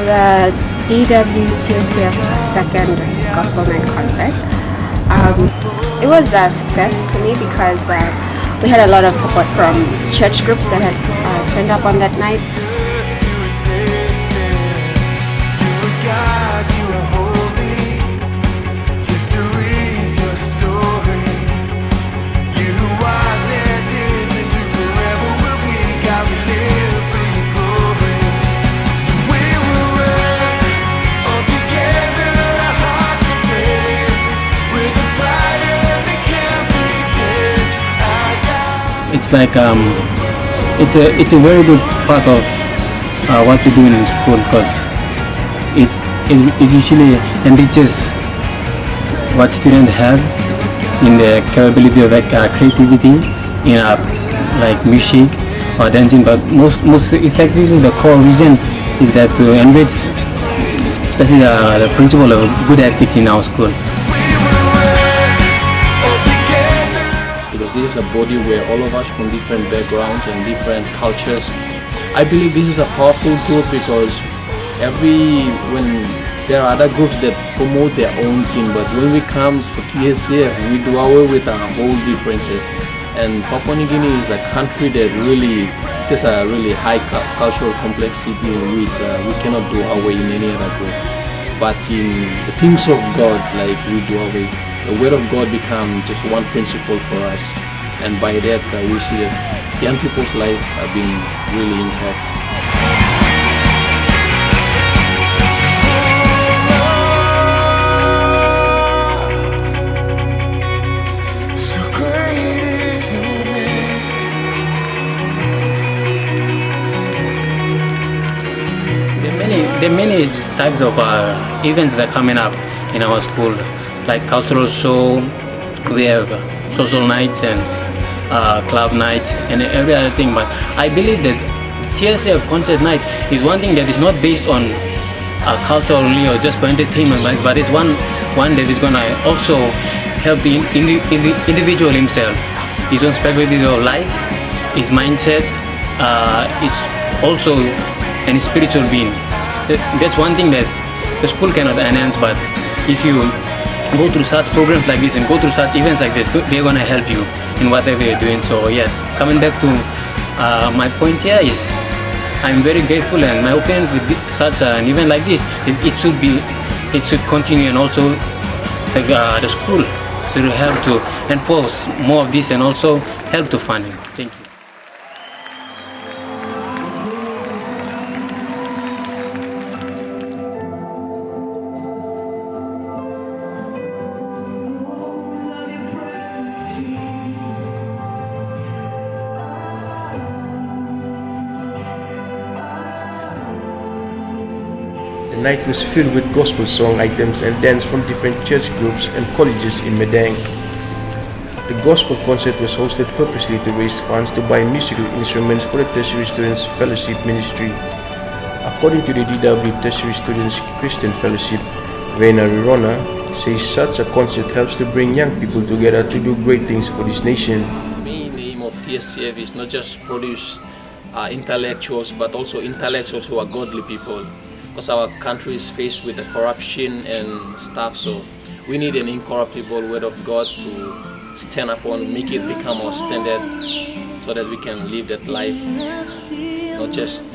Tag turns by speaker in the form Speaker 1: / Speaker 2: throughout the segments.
Speaker 1: the TSCF second Gospel Night concert. It was a success to me because we had a lot of support from church groups that had turned up on that night.
Speaker 2: It's like it's a very good part of what we do in school, because it usually enriches what students have in the capability of creativity in like music or dancing. But most effectively, the core reason is that to enrich, especially the principle of good ethics in our schools.
Speaker 3: This is a body where all of us from different backgrounds and different cultures. I believe this is a powerful group because when there are other groups that promote their own thing, but when we come for TSCF, we do away with our whole differences. And Papua New Guinea is a country that really has a really high cultural complexity in which we cannot do away in any other group. But in the things of God, like we do away. The word of God become just one principle for us, and by that we see that young people's life have been really impacted.
Speaker 2: There are many types of events that are coming up in our school, like cultural show. We have social nights and club nights and every other thing. But I believe that TSCF concert night is one thing that is not based on culturally or just for entertainment, but it's one that is gonna also help the individual himself, his own perspective of life, his mindset. It's also a spiritual being. That's one thing that the school cannot enhance, but if you go through such programs like this and go through such events like this, they're gonna help you in whatever you're doing. So yes, coming back to my point here is I'm very grateful, and my opinion with such an event like this, it should continue, and also the school should help to enforce more of this and also help to fund it. Thank you.
Speaker 4: The night was filled with gospel song items and dance from different church groups and colleges in Madang. The gospel concert was hosted purposely to raise funds to buy musical instruments for the Tertiary Students Fellowship Ministry. According to the DW Tertiary Students Christian Fellowship, Vena Rirona says such a concert helps to bring young people together to do great things for this nation.
Speaker 3: The main aim of TSCF is not just produce intellectuals, but also intellectuals who are godly people. Because our country is faced with the corruption and stuff, so we need an incorruptible word of God to stand upon, make it become our standard, so that we can live that life, not just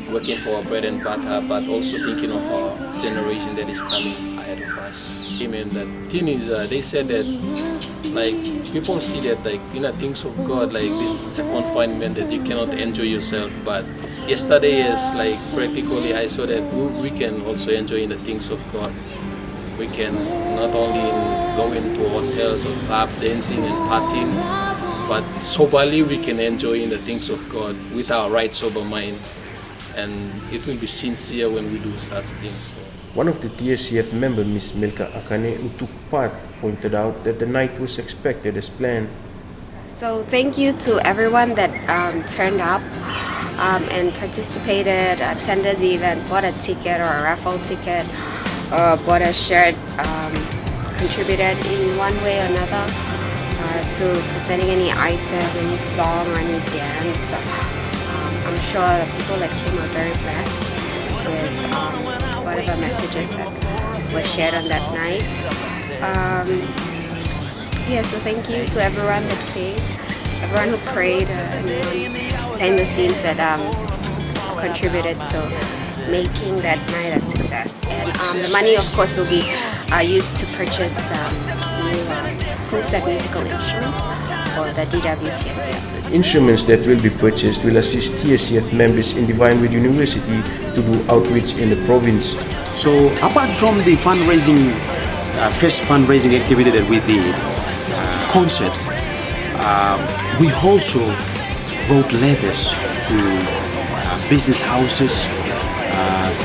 Speaker 3: working for our bread and butter, but also thinking of our generation that is coming ahead of us. Amen. The thing is, they said that like people see that like things of God like this, it's a confinement that you cannot enjoy yourself, but yesterday is like practically I saw that we can also enjoy in the things of God. We can not only go into hotels or club dancing and partying, but soberly we can enjoy in the things of God with our right sober mind, and it will be sincere when we do such things.
Speaker 4: One of the TSCF member, Ms. Milka Akane, who took part, pointed out that the night was expected as planned.
Speaker 1: So thank you to everyone that turned up and participated, attended the event, bought a ticket or a raffle ticket, or bought a shirt, contributed in one way or another to presenting any item, any song, or any dance. I'm sure the people that came are very blessed. with whatever messages that were shared on that night. So thank you to everyone that came, everyone who prayed, anyone behind the scenes that contributed to making that night a success. And the money, of course, will be used to purchase new full set musical instruments for the TSCF.
Speaker 4: Instruments that will be purchased will assist TSCF members in Divinewood University to do outreach in the province.
Speaker 5: So apart from the fundraising, first fundraising activity that we did, concert, we also wrote letters to business houses,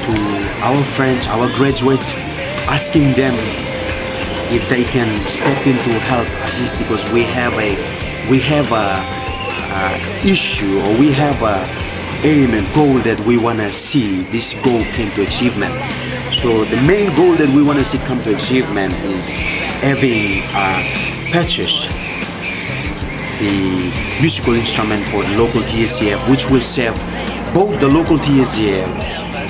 Speaker 5: to our friends, our graduates, asking them if they can step in to help assist, because we have a issue, or we have a aim and goal that we want to see this goal come to achievement. So the main goal that we want to see come to achievement is having purchase the musical instrument for the local TSCF, which will serve both the local TSCF,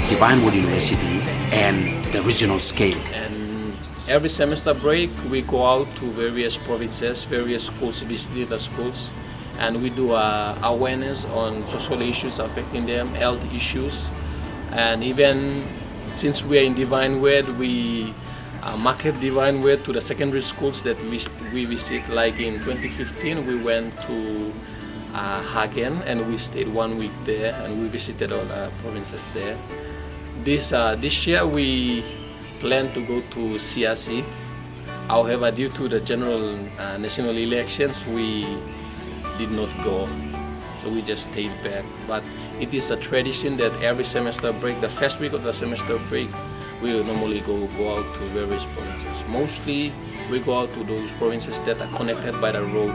Speaker 5: Divinewood University, and the regional scale.
Speaker 3: And every semester break, we go out to various provinces, various schools, visit the schools, and we do awareness on social issues affecting them, health issues, and even since we are in Divinewood, we market Divinewood to the secondary schools that we visit. Like in 2015, we went to Hagen and we stayed 1 week there, and we visited all the provinces there. This year we plan to go to CRC. However, due to the general national elections, we did not go, so we just stayed back. But it is a tradition that every semester break, the first week of the semester break, we will normally go out to various provinces. Mostly we go out to those provinces that are connected by the road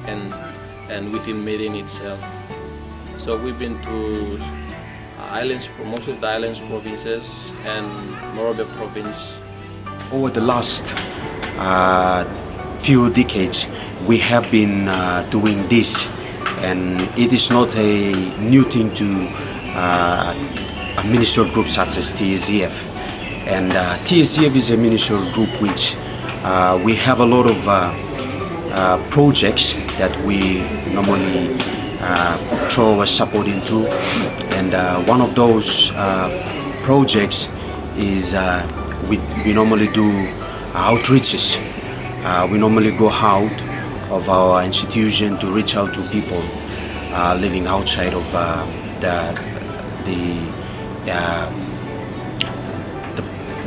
Speaker 3: and within Madang itself. So we've been to islands, most of the islands provinces and Morobe province.
Speaker 5: Over the last few decades, we have been doing this, and it is not a new thing to a ministerial group such as TSCF. And TSCF is a ministerial group which we have a lot of projects that we normally throw our support into, and one of those projects is we normally do outreaches. We normally go out of our institution to reach out to people living outside of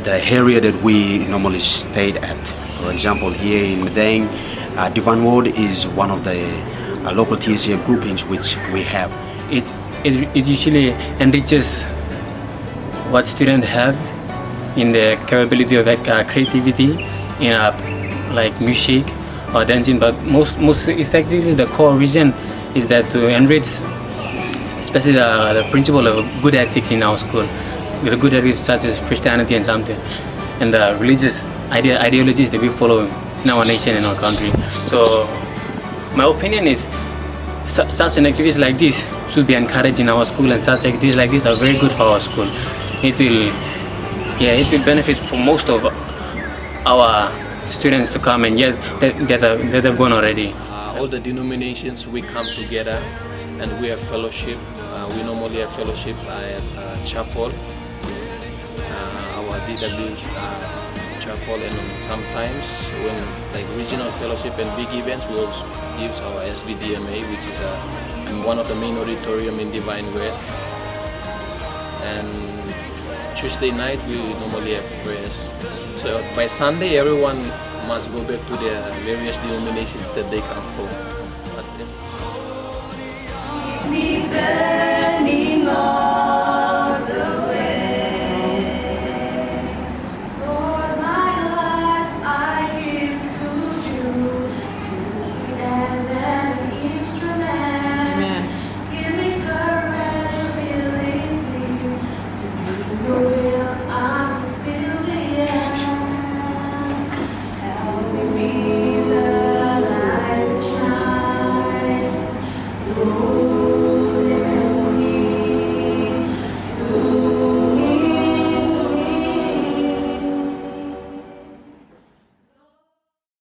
Speaker 5: the area that we normally stayed at. For example, here in Madang, Divinewood is one of the local TSCF groupings which we have.
Speaker 2: It usually enriches what students have in the capability of creativity in like music or dancing, but most effectively the core reason is that to enrich especially the principle of good ethics in our school, with good ethics such as Christianity and something, and the religious ideologies that we follow in our nation and our country. So my opinion is such an activities like this should be encouraged in our school, and such activities like this are very good for our school. It will benefit for most of our students to come, and yet that have gone already.
Speaker 3: All the denominations, we come together and we have fellowship. We normally have fellowship at chapel, our DW chapel, and sometimes when like regional fellowship and big events, we also use our SVDMA, which is one of the main auditorium in Divinewood. And Tuesday night we normally have prayers. So by Sunday everyone must go back to their various denominations that they come from.